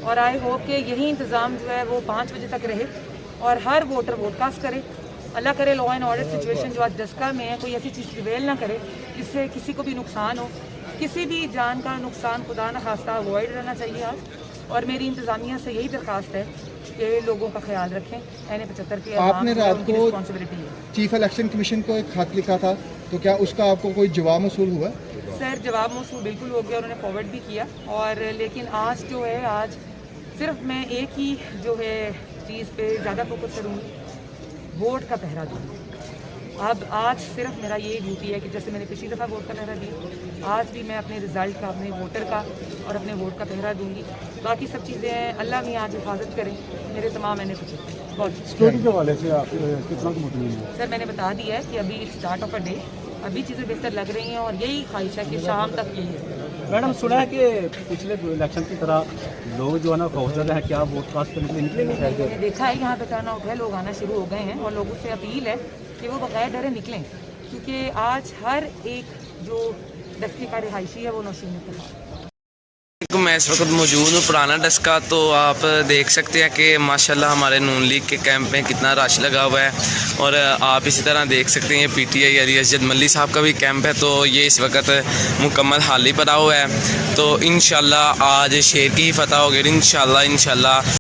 और I hope कि यही इंतज़ाम जो है वो 5 बजे तक रहे और हर वोटर वोटकास्ट करे। अल्लाह करे लॉ एंड ऑर्डर सिचुएशन जो आज डस्का में है कोई ऐसी चीज़ प्रिवेल ना करे जिससे किसी को भी नुकसान हो। किसी भी जान का नुकसान खुदा न खास्ता अवॉइड रहना चाहिए आज। और मेरी इंतज़ामिया से यही दरख्वास्त है कि लोगों का ख्याल रखें। NA-75 की आपने रात को रिस्पॉन्सिबिलिटी है। चीफ इलेक्शन कमीशन को एक खत लिखा था, तो क्या उसका आपको कोई जवाब मौसूल हुआ? सर जवाब मौसूल बिल्कुल हो गया, उन्होंने फॉरवर्ड भी किया। और लेकिन आज जो है आज सिर्फ मैं एक ही जो है चीज़ पे ज़्यादा फोकस करूँगी, वोट का पहरा दूँगी। अब आज सिर्फ मेरा ये ड्यूटी है कि जैसे मैंने पिछली दफ़ा वोट का पहरा दिया, आज भी मैं अपने रिज़ल्ट का, अपने वोटर का और अपने वोट का पहरा दूंगी। बाकी सब चीज़ें अल्लाह भी आज हिफाजत करें मेरे तमाम NA-75 बहुत। सिक्योरिटी के हवाले से आप कितना मुतमईन हैं? सर मैंने बता दिया है कि अभी स्टार्ट ऑफ अ डे, अभी चीज़ें बेहतर लग रही हैं और यही ख्वाहिश है कि शाम तक यही है। मैडम सुना है कि पिछले इलेक्शन की तरह लोग जो है ना खौफजदा हैं, क्या वोट कास्ट करने के लिए निकले नहीं शायद? मैंने देखा है यहाँ पे टर्न आउट है, लोग आना शुरू हो गए हैं और लोगों से अपील है कि वो बगैर डरे निकलें, क्योंकि आज हर एक जो डस्के का रिहायशी है वो नौशीन इत्तेफाक। मैं इस वक्त मौजूद हूँ पुराना डस्का। तो आप देख सकते हैं कि माशाल्लाह हमारे नून लीग के कैंप में कितना रश लगा हुआ है। और आप इसी तरह देख सकते हैं PTI यानी असजद मल्ली साहब का भी कैंप है। तो ये इस वक्त मुकम्मल हाली पर हुआ है। तो इंशाल्लाह आज शेर की फतह होगी इंशाल्लाह।